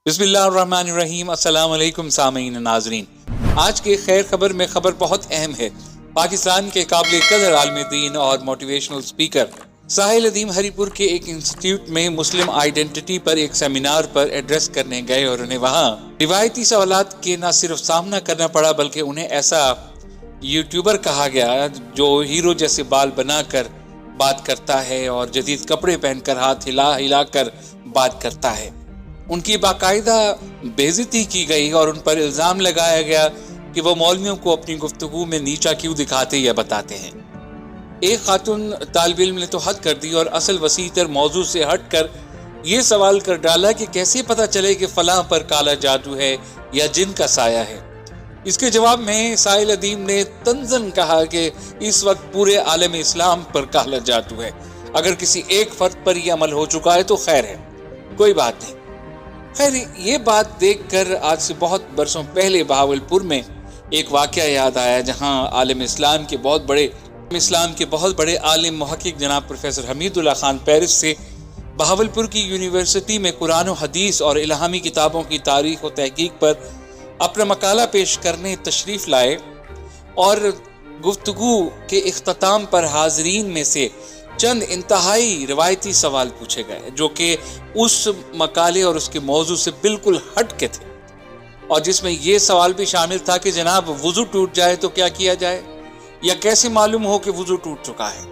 बिस्मिल्लाहिर्रहमानिर्रहीम। अस्सलाम वालेकुम सामीन नाजरीन। आज के खैर खबर में खबर बहुत अहम है। पाकिस्तान के काबिल कदर आलिम दीन और मोटिवेशनल स्पीकर साहिल अदीम हरीपुर के एक इंस्टीट्यूट में मुस्लिम आइडेंटिटी पर एक सेमिनार पर एड्रेस करने गए और उन्हें वहाँ रिवायती सवालात के न सिर्फ सामना करना पड़ा बल्कि उन्हें ऐसा यूट्यूबर कहा गया जो हीरो जैसे बाल बनाकर बात करता है और जदीद कपड़े पहनकर हाथ हिला हिला कर बात करता है। उनकी बाकायदा बेइज्जती की गई और उन पर इल्ज़ाम लगाया गया कि वो मौलवियों को अपनी गुफ्तगू में नीचा क्यों दिखाते या बताते हैं। एक खातून तालिब इल्म ने तो हद कर दी और असल वसीतर मौजू से हट कर ये सवाल कर डाला कि कैसे पता चले कि फलां पर काला जादू है या जिन का साया है। इसके जवाब में साहिल अदीम ने तंजन कहा कि इस वक्त पूरे आलम इस्लाम पर काला जादू है। अगर किसी एक फर्द पर यह अमल हो चुका है तो खैर है, कोई बात नहीं। खैर, ये बात देखकर आज से बहुत बरसों पहले बहावलपुर में एक वाकया याद आया जहां आलम इस्लाम के बहुत बड़े आलिम मुहक्किक जनाब प्रोफेसर हमीदुल्लाह खान पेरिस से बहावलपुर की यूनिवर्सिटी में कुरान और हदीस और इल्हामी किताबों की तारीख और तहकीक पर अपना मकाला पेश करने तशरीफ़ लाए और गुफ्तगू के इख्तिताम पर हाज़रीन में से चंद इंतहाई रिवायती सवाल पूछे गए जो कि उस मकाले और उसके मौजू से बिल्कुल हट के थे, और जिसमें यह सवाल भी शामिल था कि जनाब वुज़ू टूट जाए तो क्या किया जाए या कैसे मालूम हो कि वुज़ू टूट चुका है।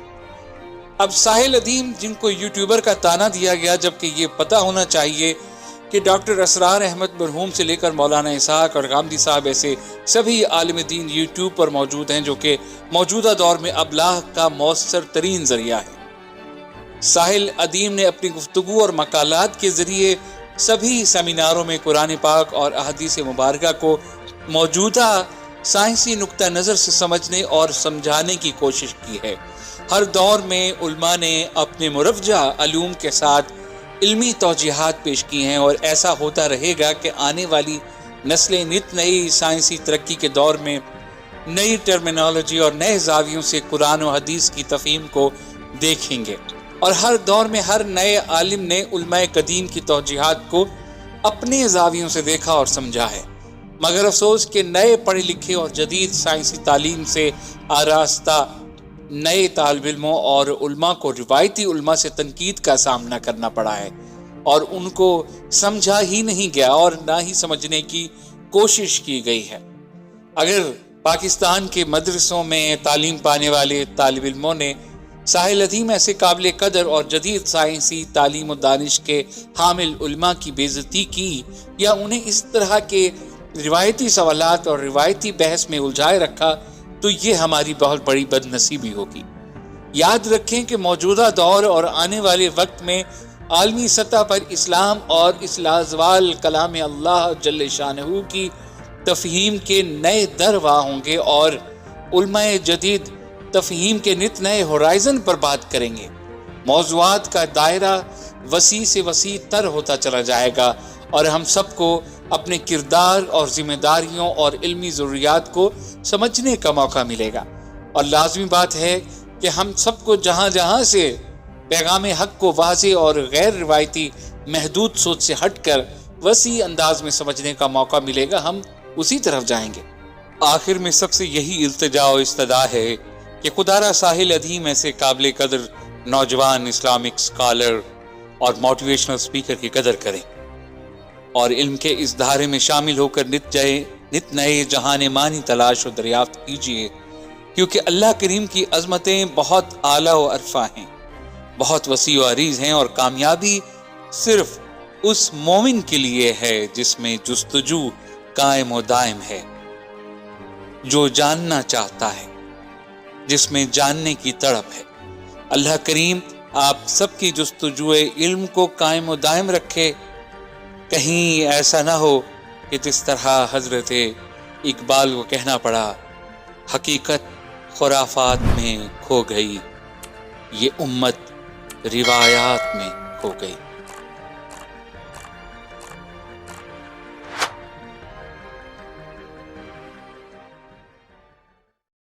अब साहिल अदीम जिनको यूट्यूबर का ताना दिया गया, जबकि ये पता होना चाहिए कि डॉक्टर असरार अहमद मरहूम से लेकर मौलाना इसहाक और गामदी साहब ऐसे सभी आलिम दीन यूट्यूब पर मौजूद हैं जो कि मौजूदा दौर में अबलाह का मौसर तरीन जरिया है। साहिल अदीम ने अपनी गुफ्तगू और मकालात के जरिए सभी सेमिनारों में कुरान पाक और अहदीस मुबारका को मौजूदा साइंसी नुक्ता नज़र से समझने और समझाने की कोशिश की है। हर दौर में उलमा ने अपने मुरव्वजा अलूम के साथ इल्मी तौजीहात पेश की हैं और ऐसा होता रहेगा कि आने वाली नस्लें नित नई साइंसी तरक्की के दौर में नई टर्मिनोलॉजी और नए जावियों से कुरान और हदीस की तफहीम को देखेंगे। और हर दौर में हर नए आलिम ने उलमाए कदीम की तौजीहात को अपने जावियों से देखा और समझा है, मगर अफसोस कि नए पढ़े लिखे और जदीद साइंसी तालीम से आरास्ता नए तालिब इल्मों और उलमा को रिवायती उलमा से तनकीद का सामना करना पड़ा है और उनको समझा ही नहीं गया और ना ही समझने की कोशिश की गई है। अगर पाकिस्तान के मदरसों में तालीम पाने वाले तालिब इल्मों ने साहिल अदीम ऐसे काबिल कदर और जदीद साइंसी तालीम और दानिश के हामिल उलमा की बेइज्जती की या उन्हें इस तरह के रिवायती सवालात और रिवायती बहस में उलझाए रखा तो ये हमारी बहुत बड़ी बदनसीबी होगी। याद रखें कि मौजूदा दौर और आने वाले वक्त में आलमी सतह पर इस्लाम और इस्लाज़वाल कलाम अल्लाह जल्ले शानहू की तफहीम के नए दर वाह होंगे और उलमाए जदीद तफहीम के नित नए होराइजन पर बात करेंगे। मौज़ूआत का दायरा वसी से वसी तर होता चला जाएगा और हम सबको अपने किरदार और जिम्मेदारियों और इल्मी ज़रूरियात को समझने का मौका मिलेगा। और लाजमी बात है कि हम सबको जहाँ जहाँ से पैगाम हक़ को वाज़े और गैर रिवायती महदूद सोच से हटकर वसी अंदाज में समझने का मौका मिलेगा, हम उसी तरफ जाएंगे। आखिर में सबसे यही इल्तिजा और इस्तदा है कि खुदारा साहिल अदीम ऐसे काबिल कदर नौजवान इस्लामिक स्कॉलर और मोटिवेशनल स्पीकर की कदर करें और इल्म के इस धारे में शामिल होकर नित नए जहान मानी तलाश और दरियाफ्त कीजिए, क्योंकि अल्लाह करीम की अज़मतें बहुत आला व अरफा हैं, बहुत वसी व अरीज़ हैं और कामयाबी सिर्फ उस मोमिन के लिए है जिसमें जुस्तजू कायम व दायम है, जो जानना चाहता है, जिसमें जानने की तड़प है। अल्लाह करीम आप सबकी जुस्तजुए इल्म को कायम व दायम रखे। कहीं ऐसा ना हो कि जिस तरह हजरत इकबाल को कहना पड़ा, हकीकत खुराफात में खो गई, ये उम्मत रिवायात में खो गई।